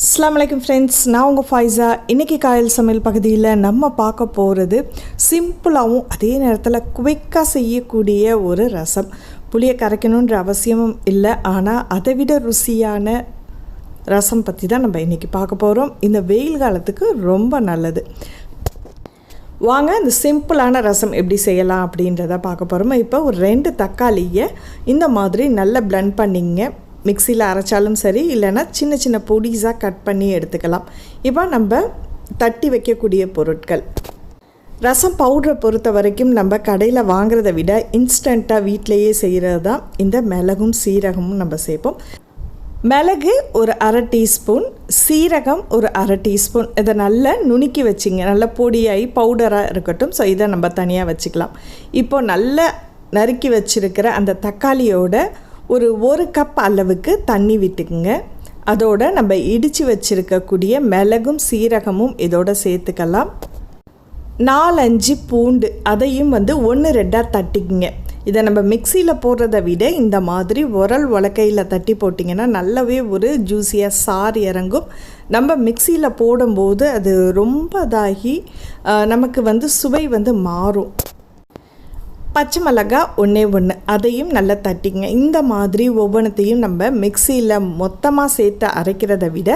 அஸ்ஸலாமுஅலைக்கும் friends, நான் உங்கள் ஃபாய்ஸா. இன்றைக்கி காயல் சமையல் பகுதியில் நம்ம பார்க்க போகிறது சிம்பிளாகவும் அதே நேரத்தில் குவிக்காக செய்யக்கூடிய ஒரு ரசம். புளியை கரைக்கணுன்ற அவசியமும் இல்லை, ஆனால் அதை விட ருசியான ரசம் பற்றி தான் நம்ம இன்றைக்கி பார்க்க போகிறோம். இந்த வெயில் காலத்துக்கு ரொம்ப நல்லது. வாங்க இந்த சிம்பிளான ரசம் எப்படி செய்யலாம் அப்படின்றத பார்க்க போகிறோம். இப்போ ஒரு 2 தக்காளியை இந்த மாதிரி நல்லா பிளெண்ட் பண்ணிங்க. மிக்சியில் அரைச்சாலும் சரி, இல்லைன்னா சின்ன சின்ன பொடிஸாக கட் பண்ணி எடுத்துக்கலாம். இப்போ நம்ம தட்டி வைக்கக்கூடிய பொருட்கள். ரசம் பவுடரை பொறுத்த வரைக்கும் நம்ம கடையில் வாங்குறதை விட இன்ஸ்டண்ட்டாக வீட்டிலையே செய்கிறது தான் இந்த மிளகும் சீரகமும் நம்ம சேர்ப்போம். மிளகு ஒரு 1/2 டீஸ்பூன், சீரகம் ஒரு 1/2 டீஸ்பூன். இதை நல்லா நுணுக்கி வச்சிங்க, நல்லா பொடியாகி பவுடராக இருக்கட்டும். ஸோ இதை நம்ம தனியாக வச்சுக்கலாம். இப்போ நல்லா நறுக்கி வச்சுருக்கிற அந்த தக்காளியோட ஒரு கப் அளவுக்கு தண்ணி விட்டுக்குங்க. அதோடு நம்ம இடித்து வச்சுருக்கக்கூடிய மிளகும் சீரகமும் இதோட சேர்த்துக்கலாம். 4-5 பூண்டு, அதையும் 1-2 தட்டிக்குங்க. இதை நம்ம மிக்சியில் போடுறதை விட இந்த மாதிரி உலக்கையில் தட்டி போட்டிங்கன்னா நல்லாவே ஒரு ஜூஸியாக சாறு இறங்கும். நம்ம மிக்சியில் போடும்போது அது ரொம்ப இதாகி நமக்கு சுவை மாறும். பச்சை மிளகாய் 1, அதையும் நல்லா தட்டிங்க. இந்த மாதிரி ஒவ்வொன்றத்தையும் நம்ம மிக்சியில் மொத்தமாக சேர்த்து அரைக்கிறத விட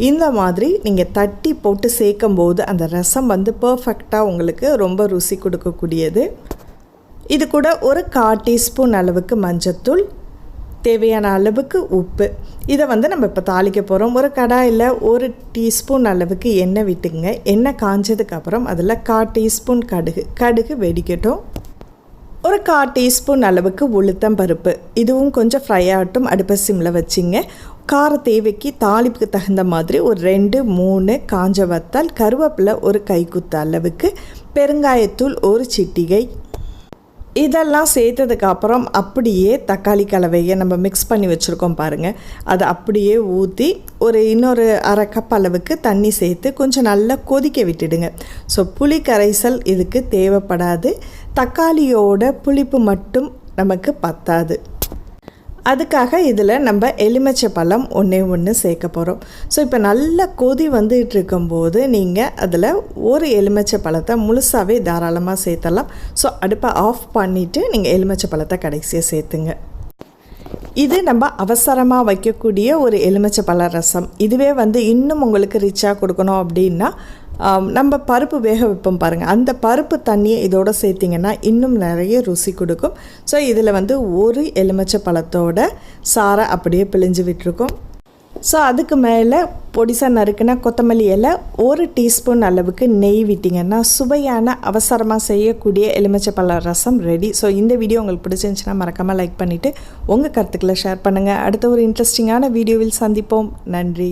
இந்த மாதிரி நீங்கள் தட்டி போட்டு சேர்க்கும்போது அந்த ரசம் பர்ஃபெக்டாக உங்களுக்கு ரொம்ப ருசி கொடுக்கக்கூடியது. இது கூட ஒரு 1/4 டீஸ்பூன் அளவுக்கு மஞ்சத்தூள், தேவையான அளவுக்கு உப்பு. இதை நம்ம இப்போ தாளிக்க போகிறோம். ஒரு கடாயில் 1 டீஸ்பூன் அளவுக்கு எண்ணெய் விட்டுங்க. எண்ணெய் காஞ்சதுக்கப்புறம் அதில் 1/4 டீஸ்பூன் கடுகு வெடிக்கட்டும். ஒரு 1/4 டீஸ்பூன் அளவுக்கு உளுத்தம் பருப்பு, இதுவும் கொஞ்சம் ஃப்ரை ஆகட்டும். அடுப்பை சிம்மில் வச்சிங்க. கார தேவைக்கு தாளிப்புக்கு தகுந்த மாதிரி ஒரு 2-3 காஞ்ச வத்தல், கருவேப்பிலை ஒரு கைக்குத்து அளவுக்கு, பெருங்காயத்தூள் ஒரு சிட்டிகை. இதெல்லாம் சேர்த்ததுக்கப்புறம் அப்படியே தக்காளி கலவையை நம்ம மிக்ஸ் பண்ணி வச்சுருக்கோம் பாருங்கள், அதை அப்படியே ஊற்றி இன்னொரு 1/2 கப் அளவுக்கு தண்ணி சேர்த்து கொஞ்சம் நல்லா கொதிக்க விட்டுடுங்க. ஸோ புளி கரைசல் இதுக்கு தேவைப்படாது. தக்காளியோட புளிப்பு மட்டும் நமக்கு பத்தாது. அதுக்காக இதில் நம்ம எலுமிச்சை பழம் 1 சேர்க்க போகிறோம். ஸோ இப்போ நல்லா கொதி வந்துட்டு இருக்கும்போது நீங்கள் அதில் ஒரு எலுமிச்சை பழத்தை முழுசாகவே தாராளமாக சேர்த்தலாம். ஸோ அடுப்பை ஆஃப் பண்ணிவிட்டு நீங்கள் எலுமிச்சை பழத்தை கடைசியாக சேர்த்துங்க. இது நம்ம அவசரமாக வைக்கக்கூடிய ஒரு எலுமிச்சை பழ ரசம். இதுவே இன்னும் உங்களுக்கு ரிச்சாக கொடுக்கணும் அப்படின்னா நம்ம பருப்பு வேக வைப்போம் பாருங்கள், அந்த பருப்பு தண்ணியை இதோடு சேர்த்திங்கன்னா இன்னும் நிறைய ருசி கொடுக்கும். ஸோ இதில் ஒரு எலுமிச்சை பழத்தோட சாறை அப்படியே பிழிஞ்சு விட்டுருக்கோம். ஸோ அதுக்கு மேலே பொடிசாக நறுக்குனா கொத்தமல்லி இலை, 1 டீஸ்பூன் அளவுக்கு நெய் விட்டிங்கன்னா சுவையான அவசரமாக செய்யக்கூடிய எலுமிச்சை பழ ரசம் ரெடி. ஸோ இந்த வீடியோ உங்களுக்கு பிடிச்சிருந்துச்சுன்னா மறக்காமல் லைக் பண்ணிவிட்டு உங்கள் கருத்துக்களை ஷேர் பண்ணுங்கள். அடுத்த ஒரு இன்ட்ரெஸ்டிங்கான வீடியோவில் சந்திப்போம். நன்றி.